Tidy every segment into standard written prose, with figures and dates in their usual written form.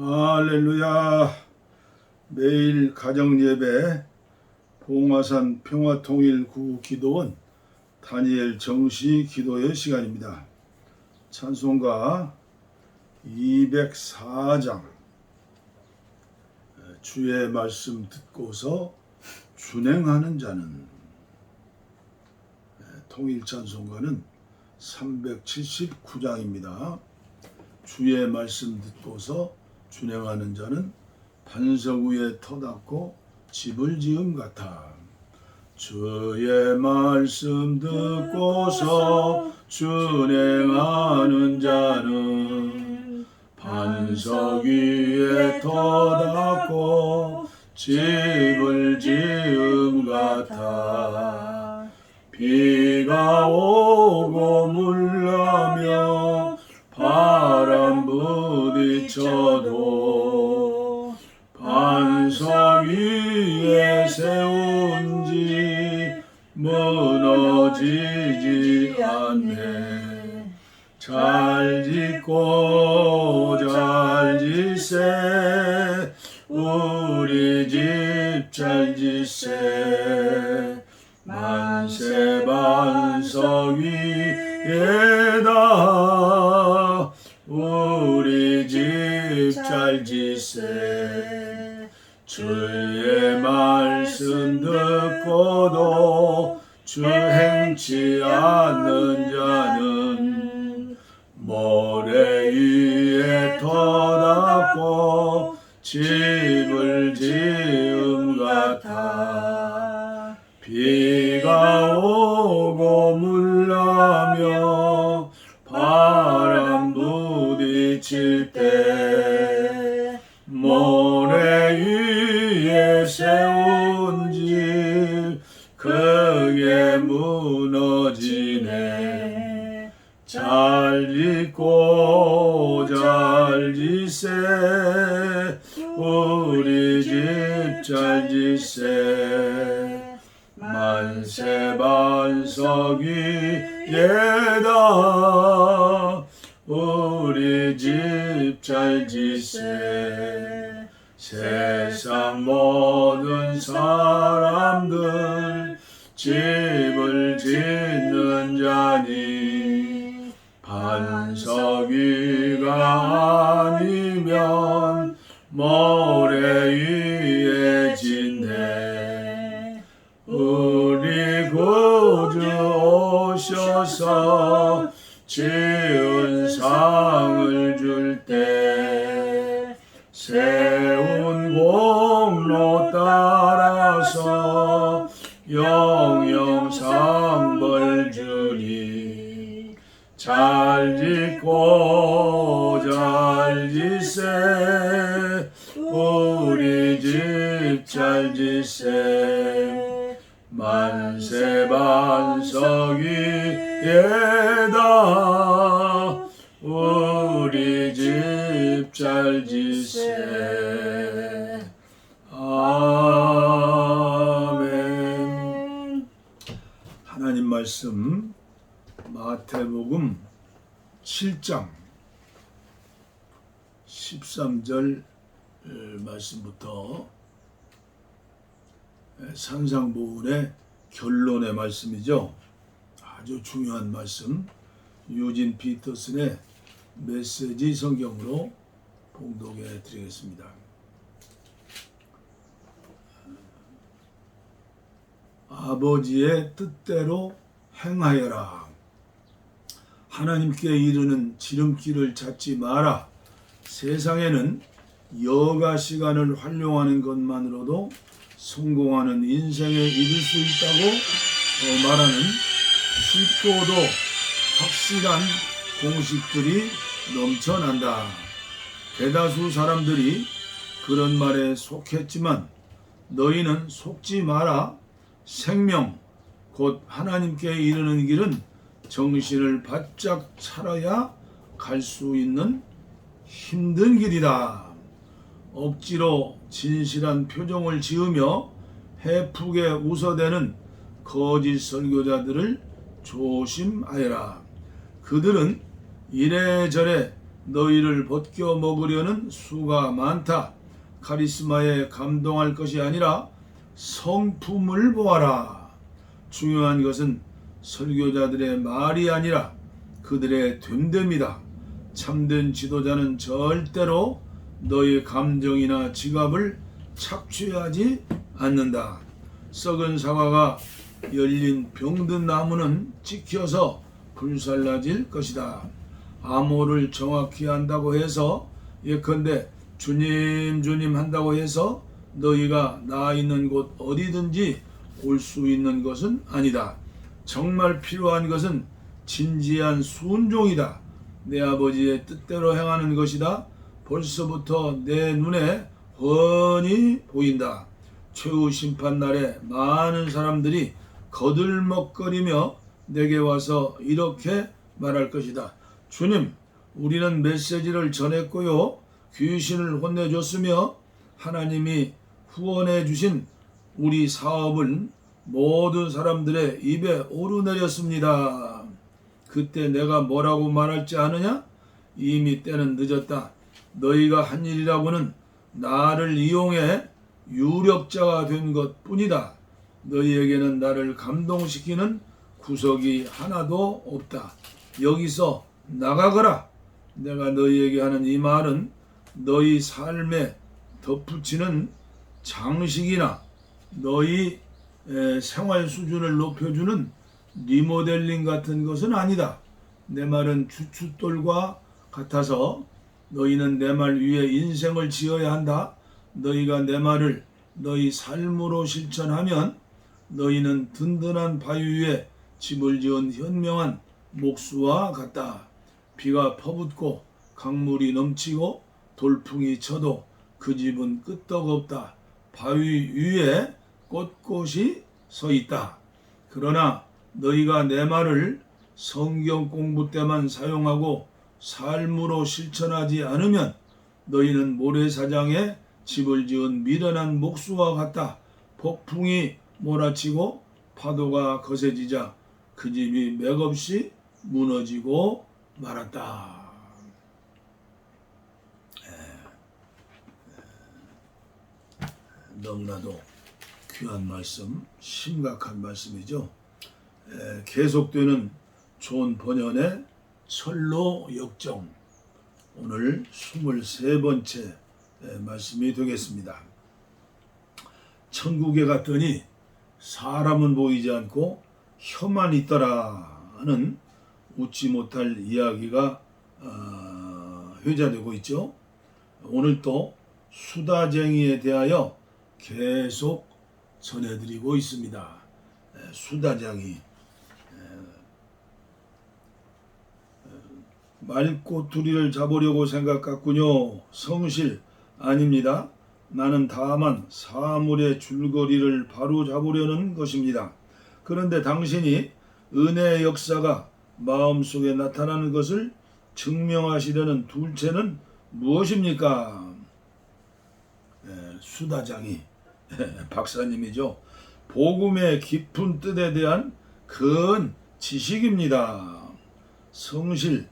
할렐루야. 매일 가정예배 봉화산 평화통일구 기도원 다니엘 정시 기도의 시간입니다. 찬송가 204장 주의 말씀 듣고서 준행하는 자는, 통일 찬송가는 379장입니다. 주의 말씀 듣고서 준행하는 자는 반석 위에 터닫고 집을 지음 같아. 주의 말씀 듣고서 준행하는 자는 반석 위에 터닫고 집을 지음 같아. 비가 오고 물나며 바람 부딪혀도 반석 위에 세운 지 무너지지 않네. 잘 짓고 잘 짓세, 우리 집 잘 짓세. 만세 반석 위에다 우리 집 잘 짓세. 주의 말씀 듣고도 주 행치 않는 자는 모래 위에 터닫고 집을 지음 같아. 비가 오고 물나며 바람 부딪힐 때 모래 위에 세운 집 크게 무너지네. 잘 짓고 잘 짓세, 우리 집 잘 짓세. 만세 반석 위에다 우리 집 잘 짓세. 세상 모든 사람들 집을 짓는 자니 반석 위가 아니면 모래 위에 짓네. 우리 구주 오셔서 지은 상을 줄 때 세운 공로 따라서 영영 상벌 주니. 잘 짓고 잘 짓세, 우리 집 잘 짓세. 만세 반석 위에다 우리 집 잘 짓세. 아멘. 하나님 말씀 마태복음 7장 13절 말씀부터 산상보훈의 결론의 말씀이죠. 아주 중요한 말씀, 유진 피터슨의 메시지 성경으로 봉독해 드리겠습니다. 아버지의 뜻대로 행하여라. 하나님께 이르는 지름길을 찾지 마라. 세상에는 여가 시간을 활용하는 것만으로도 성공하는 인생에 이를 수 있다고 말하는 쉽고도 확실한 공식들이 넘쳐난다. 대다수 사람들이 그런 말에 속했지만 너희는 속지 마라. 생명 곧 하나님께 이르는 길은 정신을 바짝 차려야 갈 수 있는 힘든 길이다. 억지로 진실한 표정을 지으며 해프게 웃어대는 거짓 설교자들을 조심하여라. 그들은 이래저래 너희를 벗겨 먹으려는 수가 많다. 카리스마에 감동할 것이 아니라 성품을 보아라. 중요한 것은 설교자들의 말이 아니라 그들의 됨됨이다. 참된 지도자는 절대로 너희 감정이나 지갑을 착취하지 않는다. 썩은 사과가 열린 병든 나무는 찍혀서 불살라질 것이다. 암호를 정확히 한다고 해서 예컨대 주님 주님 한다고 해서 너희가 나 있는 곳 어디든지 올 수 있는 것은 아니다. 정말 필요한 것은 진지한 순종이다. 내 아버지의 뜻대로 행하는 것이다. 벌써부터 내 눈에 훤히 보인다. 최후 심판 날에 많은 사람들이 거들먹거리며 내게 와서 이렇게 말할 것이다. 주님, 우리는 메시지를 전했고요. 귀신을 혼내줬으며 하나님이 후원해 주신 우리 사업은 모든 사람들의 입에 오르내렸습니다. 그때 내가 뭐라고 말할지 아느냐? 이미 때는 늦었다. 너희가 한 일이라고는 나를 이용해 유력자가 된 것뿐이다. 너희에게는 나를 감동시키는 구석이 하나도 없다. 여기서 나가거라. 내가 너희에게 하는 이 말은 너희 삶에 덧붙이는 장식이나 너희 생활 수준을 높여주는 리모델링 같은 것은 아니다. 내 말은 주춧돌과 같아서 너희는 내 말 위에 인생을 지어야 한다. 너희가 내 말을 너희 삶으로 실천하면 너희는 든든한 바위 위에 집을 지은 현명한 목수와 같다. 비가 퍼붓고 강물이 넘치고 돌풍이 쳐도 그 집은 끄떡없다. 바위 위에 꼿꼿이 서 있다. 그러나 너희가 내 말을 성경 공부 때만 사용하고 삶으로 실천하지 않으면 너희는 모래사장에 집을 지은 미련한 목수와 같다. 폭풍이 몰아치고 파도가 거세지자 그 집이 맥없이 무너지고 말았다. 너무나도 귀한 말씀, 심각한 말씀이죠. 계속되는 존 번연의 철로 역정, 오늘 23번째 말씀이 되겠습니다. 천국에 갔더니 사람은 보이지 않고 혀만 있더라 하는 웃지 못할 이야기가 회자되고 있죠. 오늘 또 수다쟁이에 대하여 계속 전해드리고 있습니다. 수다쟁이, 말꼬투리를 잡으려고 생각 같군요. 성실 아닙니다. 나는 다만 사물의 줄거리를 바로 잡으려는 것입니다. 그런데 당신이 은혜의 역사가 마음속에 나타나는 것을 증명하시려는 둘째는 무엇입니까? 수다쟁이 박사님이죠. 복음의 깊은 뜻에 대한 큰 지식입니다. 성실,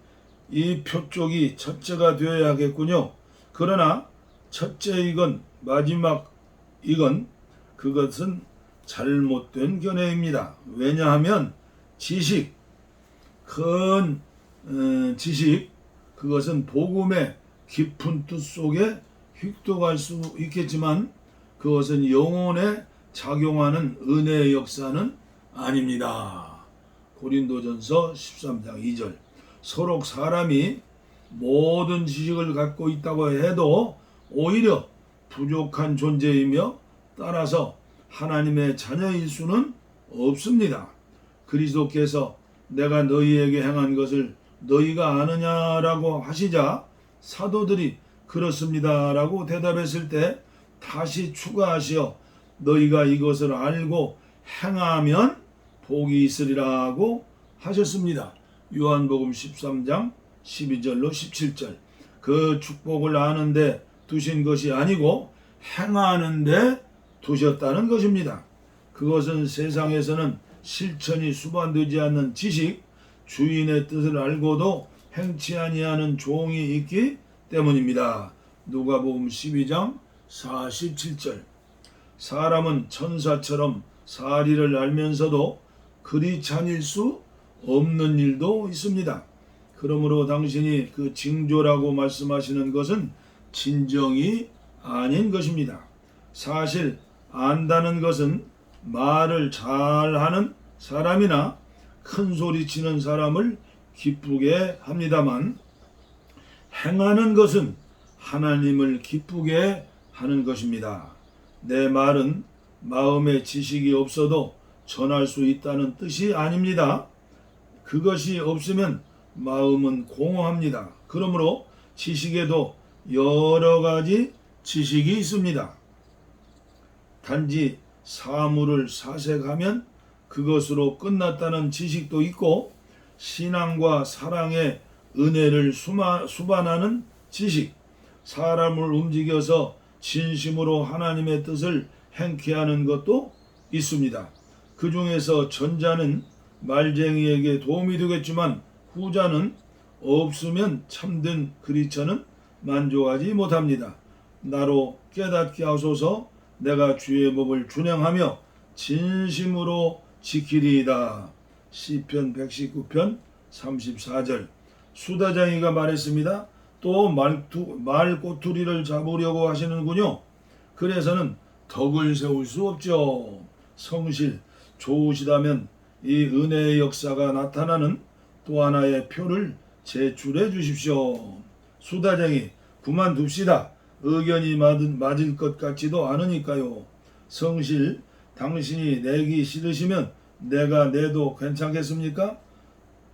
이 표쪽이 첫째가 되어야 하겠군요. 그러나 첫째이건 마지막이건 그것은 잘못된 견해입니다. 왜냐하면 지식, 큰 지식, 그것은 복음의 깊은 뜻 속에 획득할 수 있겠지만 그것은 영혼에 작용하는 은혜의 역사는 아닙니다. 고린도전서 13장 2절. 서로 사람이 모든 지식을 갖고 있다고 해도 오히려 부족한 존재이며 따라서 하나님의 자녀일 수는 없습니다. 그리스도께서 내가 너희에게 행한 것을 너희가 아느냐라고 하시자 사도들이 그렇습니다라고 대답했을 때 다시 추가하시어 너희가 이것을 알고 행하면 복이 있으리라고 하셨습니다. 요한복음 13장 12절로 17절. 그 축복을 아는데 두신 것이 아니고 행하는데 두셨다는 것입니다. 그것은 세상에서는 실천이 수반되지 않는 지식, 주인의 뜻을 알고도 행치 아니하는 종이 있기 때문입니다. 누가복음 12장 47절. 사람은 천사처럼 사리를 알면서도 그리 찬일 수 없는 일도 있습니다. 그러므로 당신이 그 징조라고 말씀하시는 것은 진정이 아닌 것입니다. 사실 안다는 것은 말을 잘하는 사람이나 큰 소리 치는 사람을 기쁘게 합니다만, 행하는 것은 하나님을 기쁘게 하는 것입니다. 내 말은 마음에 지식이 없어도 전할 수 있다는 뜻이 아닙니다. 그것이 없으면 마음은 공허합니다. 그러므로 지식에도 여러 가지 지식이 있습니다. 단지 사물을 사색하면 그것으로 끝났다는 지식도 있고, 신앙과 사랑의 은혜를 수반하는 지식, 사람을 움직여서 진심으로 하나님의 뜻을 행케 하는 것도 있습니다. 그 중에서 전자는 말쟁이에게 도움이 되겠지만 후자는 없으면 참된 그리스도는 만족하지 못합니다. 나로 깨닫게 하소서. 내가 주의 법을 준행하며 진심으로 지키리이다. 시편 119편 34절. 수다쟁이가 말했습니다. 또 말꼬투리를 잡으려고 하시는군요. 그래서는 덕을 세울 수 없죠. 성실 좋으시다면 이 은혜의 역사가 나타나는 또 하나의 표를 제출해 주십시오. 수다쟁이, 그만둡시다. 의견이 맞을 것 같지도 않으니까요. 성실, 당신이 내기 싫으시면 내가 내도 괜찮겠습니까?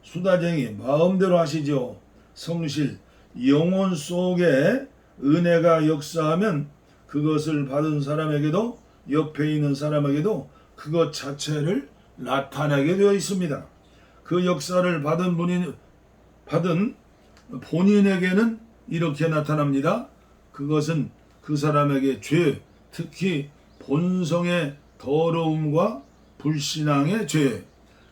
수다쟁이, 마음대로 하시죠. 성실, 영혼 속에 은혜가 역사하면 그것을 받은 사람에게도, 옆에 있는 사람에게도 그것 자체를 나타내게 되어 있습니다. 그 역사를 받은 본인에게는 이렇게 나타납니다. 그것은 그 사람에게 죄, 특히 본성의 더러움과 불신앙의 죄,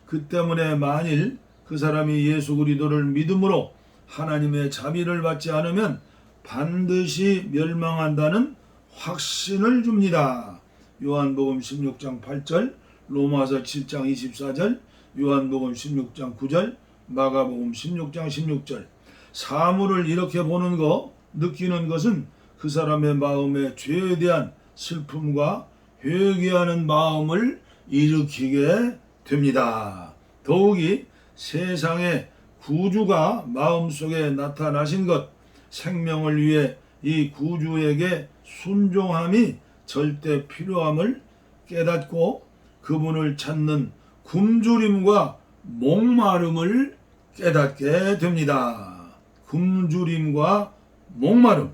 그 때문에 만일 그 사람이 예수 그리스도를 믿음으로 하나님의 자비를 받지 않으면 반드시 멸망한다는 확신을 줍니다. 요한복음 16장 8절, 로마서 7장 24절, 요한복음 16장 9절, 마가복음 16장 16절. 사물을 이렇게 보는 거, 느끼는 것은 그 사람의 마음에 죄에 대한 슬픔과 회개하는 마음을 일으키게 됩니다. 더욱이 세상의 구주가 마음속에 나타나신 것, 생명을 위해 이 구주에게 순종함이 절대 필요함을 깨닫고 그분을 찾는 굶주림과 목마름을 깨닫게 됩니다. 굶주림과 목마름.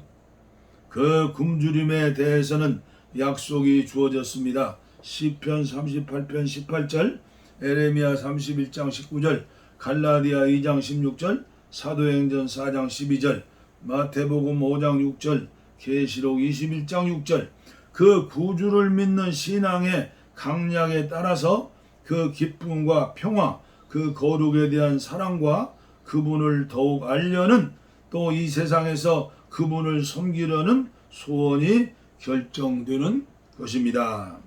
그 굶주림에 대해서는 약속이 주어졌습니다. 시편 38편 18절, 에레미야 31장 19절, 갈라디아 2장 16절, 사도행전 4장 12절, 마태복음 5장 6절, 계시록 21장 6절. 그 구주를 믿는 신앙의 강약에 따라서 그 기쁨과 평화, 그 거룩에 대한 사랑과 그분을 더욱 알려는, 또 이 세상에서 그분을 섬기려는 소원이 결정되는 것입니다.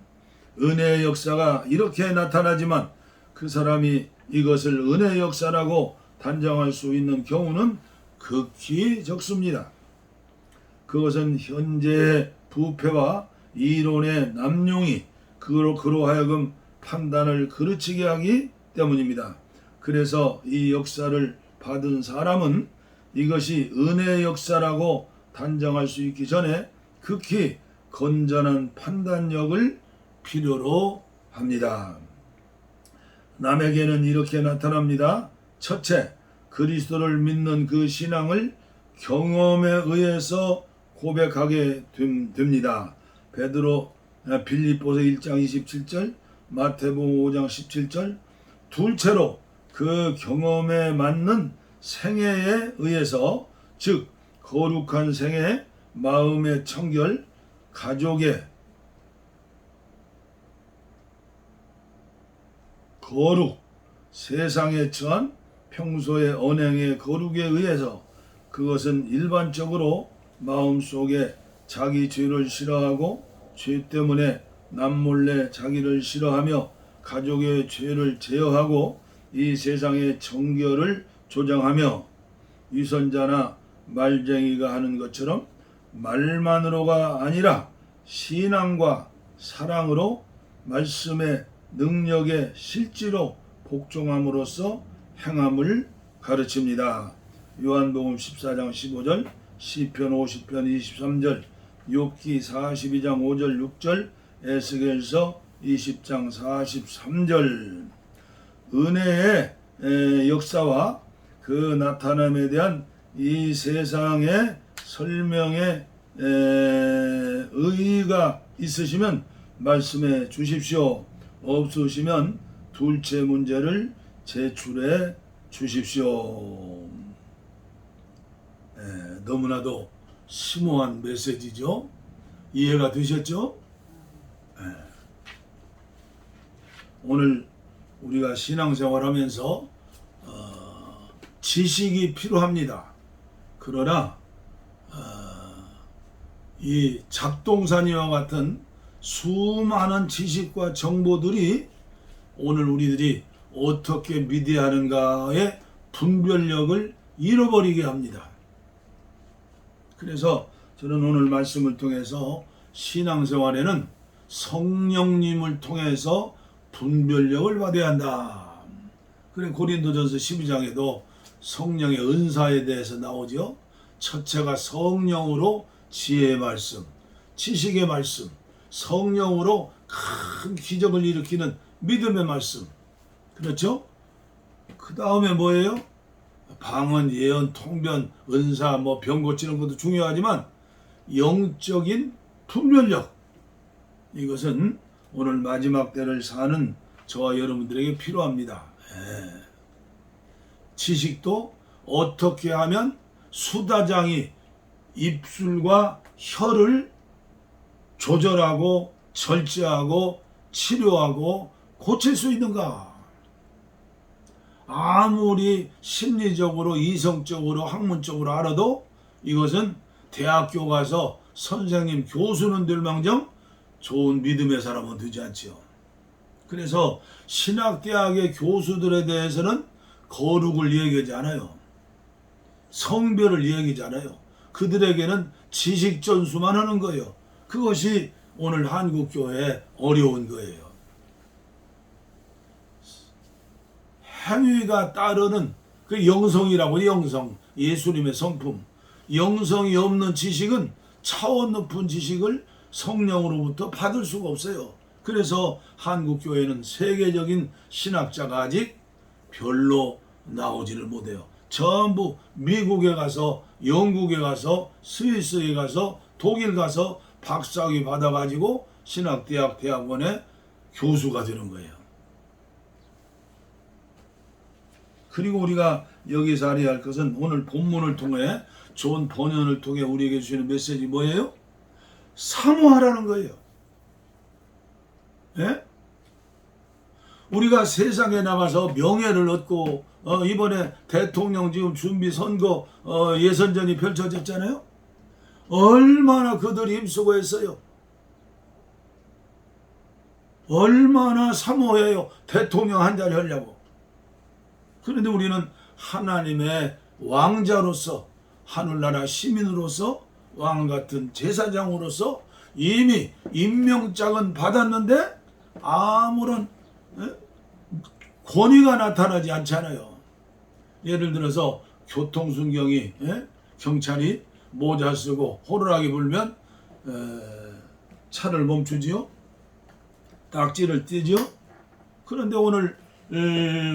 은혜의 역사가 이렇게 나타나지만 그 사람이 이것을 은혜의 역사라고 단정할 수 있는 경우는 극히 적습니다. 그것은 현재의 부패와 이론의 남용이 그로 하여금 판단을 그르치게 하기 때문입니다. 그래서 이 역사를 받은 사람은 이것이 은혜의 역사라고 단정할 수 있기 전에 극히 건전한 판단력을 필요로 합니다. 남에게는 이렇게 나타납니다. 첫째, 그리스도를 믿는 그 신앙을 경험에 의해서 고백하게 됩니다. 빌립보서 1장 27절, 마태복음 5장 17절. 둘째로 그 경험에 맞는 생애에 의해서, 즉 거룩한 생애, 마음의 청결, 가족의 거룩, 세상에 처한 평소의 언행의 거룩에 의해서 그것은 일반적으로 마음속에 자기 죄를 싫어하고 죄 때문에 남몰래 자기를 싫어하며 가족의 죄를 제어하고 이 세상의 정결을 조장하며 위선자나 말쟁이가 하는 것처럼 말만으로가 아니라 신앙과 사랑으로 말씀의 능력에 실제로 복종함으로써 행함을 가르칩니다. 요한복음 14장 15절, 시편 50편 23절, 욥기 42장 5절 6절, 에스겔서 20장 43절. 은혜의 역사와 그 나타남에 대한 이 세상의 설명에 의의가 있으시면 말씀해 주십시오. 없으시면 둘째 문제를 제출해 주십시오. 너무나도 심오한 메시지죠. 이해가 되셨죠? 오늘 우리가 신앙생활하면서 지식이 필요합니다. 그러나 이 잡동사니와 같은 수많은 지식과 정보들이 오늘 우리들이 어떻게 믿어야 하는가의 분별력을 잃어버리게 합니다. 그래서 저는 오늘 말씀을 통해서 신앙생활에는 성령님을 통해서 분별력을 받아야 한다. 그래 고린도전서 12장에도 성령의 은사에 대해서 나오죠. 첫째가 성령으로 지혜의 말씀, 지식의 말씀, 성령으로 큰 기적을 일으키는 믿음의 말씀. 그렇죠? 그 다음에 뭐예요? 방언, 예언, 통변, 은사, 병 고치는 것도 중요하지만 영적인 분별력. 이것은 오늘 마지막 때를 사는 저와 여러분들에게 필요합니다. 지식도 어떻게 하면 수다장이 입술과 혀를 조절하고 절제하고 치료하고 고칠 수 있는가? 아무리 심리적으로 이성적으로 학문적으로 알아도 이것은 대학교 가서 선생님 교수는 될 망정 좋은 믿음의 사람은 되지 않지요. 그래서 신학대학의 교수들에 대해서는 거룩을 얘기하지 않아요. 성별을 얘기하지 않아요. 그들에게는 지식 전수만 하는 거예요. 그것이 오늘 한국교회에 어려운 거예요. 행위가 따르는 그 영성이라고, 영성, 예수님의 성품. 영성이 없는 지식은 차원 높은 지식을 성령으로부터 받을 수가 없어요. 그래서 한국교회는 세계적인 신학자가 아직 별로 나오지를 못해요. 전부 미국에 가서, 영국에 가서, 스위스에 가서, 독일 가서 박사학위 받아가지고 신학대학 대학원의 교수가 되는 거예요. 그리고 우리가 여기서 알아야 할 것은 오늘 본문을 통해 좋은 번연을 통해 우리에게 주시는 메시지 뭐예요? 사모하라는 거예요. 예? 우리가 세상에 나가서 명예를 얻고 이번에 대통령 지금 준비 선거 예선전이 펼쳐졌잖아요. 얼마나 그들이 힘쓰고 했어요. 얼마나 사모해요. 대통령 한 자리 하려고. 그런데 우리는 하나님의 왕자로서, 하늘나라 시민으로서, 왕 같은 제사장으로서 이미 임명장은 받았는데 아무런 권위가 나타나지 않잖아요. 예를 들어서 교통순경이 경찰이 모자 쓰고 호루라기 불면 차를 멈추지요. 딱지를 떼지요. 그런데 오늘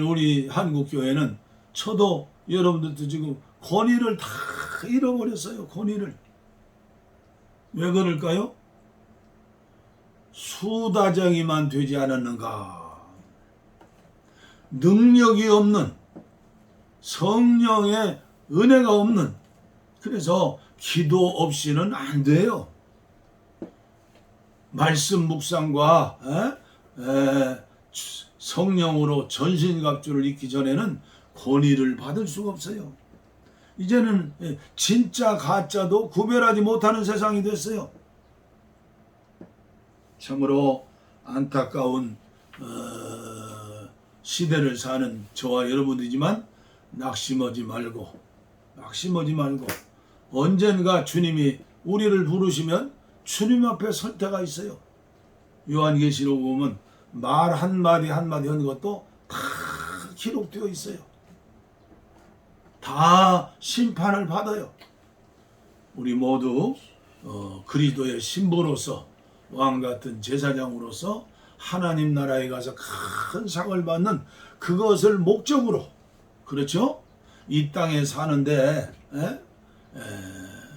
우리 한국교회는 저도 여러분들도 지금 권위를 다 잃어버렸어요. 권위를. 왜 그럴까요? 수다쟁이만 되지 않았는가? 능력이 없는, 성령의 은혜가 없는, 그래서 기도 없이는 안 돼요. 말씀 묵상과 성령으로 전신갑주를 입기 전에는 권위를 받을 수가 없어요. 이제는 진짜 가짜도 구별하지 못하는 세상이 됐어요. 참으로 안타까운 시대를 사는 저와 여러분들이지만 낙심하지 말고 언젠가 주님이 우리를 부르시면 주님 앞에 설 때가 있어요. 요한계시록 보면 말 한마디 한마디 하는 것도 다 기록되어 있어요. 다 심판을 받아요. 우리 모두 그리스도의 신부로서 왕같은 제사장으로서 하나님 나라에 가서 큰 상을 받는 그것을 목적으로, 그렇죠? 이 땅에 사는데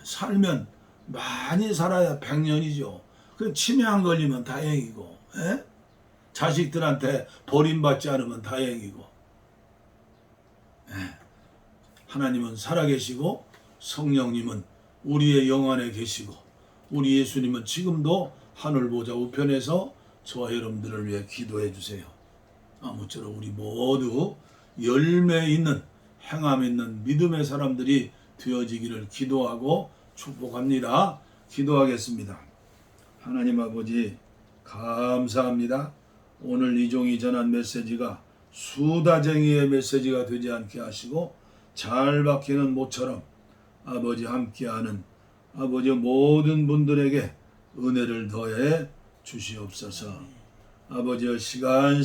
살면 많이 살아야 100년이죠. 그 치매 안 걸리면 다행이고, 자식들한테 버림받지 않으면 다행이고, 하나님은 살아계시고 성령님은 우리의 영 안에 계시고 우리 예수님은 지금도 하늘 보좌 우편에서 저와 여러분들을 위해 기도해 주세요. 아무쪼록 우리 모두 열매 있는 행함 있는 믿음의 사람들이 되어지기를 기도하고 축복합니다. 기도하겠습니다. 하나님 아버지 감사합니다. 오늘 이 종이 전한 메시지가 수다쟁이의 메시지가 되지 않게 하시고 잘 박히는 모처럼 아버지 함께하는 아버지 모든 분들에게 은혜를 더해 주시옵소서. 아버지 시간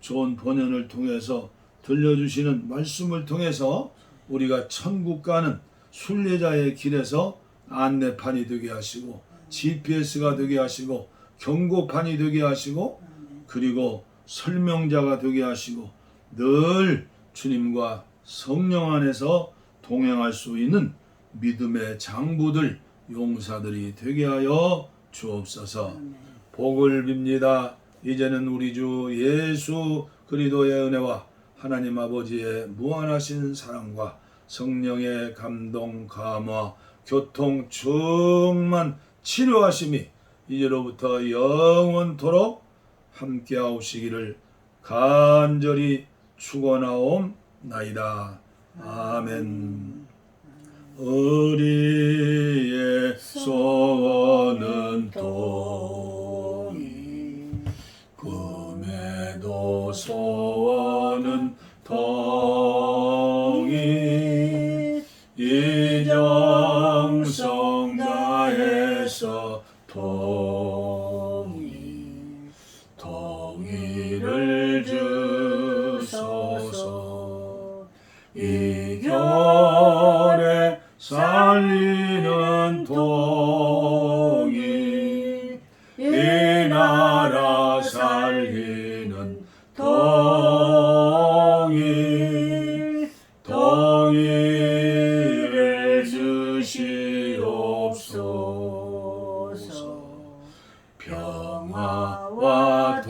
좋은 본연을 통해서 들려주시는 말씀을 통해서 우리가 천국 가는 순례자의 길에서 안내판이 되게 하시고 GPS가 되게 하시고 경고판이 되게 하시고 그리고 설명자가 되게 하시고 늘 주님과 성령 안에서 동행할 수 있는 믿음의 장부들 용사들이 되게 하여 주옵소서. 복을 빕니다. 이제는 우리 주 예수 그리스도의 은혜와 하나님 아버지의 무한하신 사랑과 성령의 감동 감화 교통 충만 치료하심이 이제로부터 영원토록 함께하시기를 간절히 축원하옵나이다. 아멘. 우리의 소원은 동이 꿈에도 소원은 동이 이정성 다해서 동의를 주소서. 이 겨울에 살리는 동의 이 나라 살리는 동의를 주시옵소서. 평화와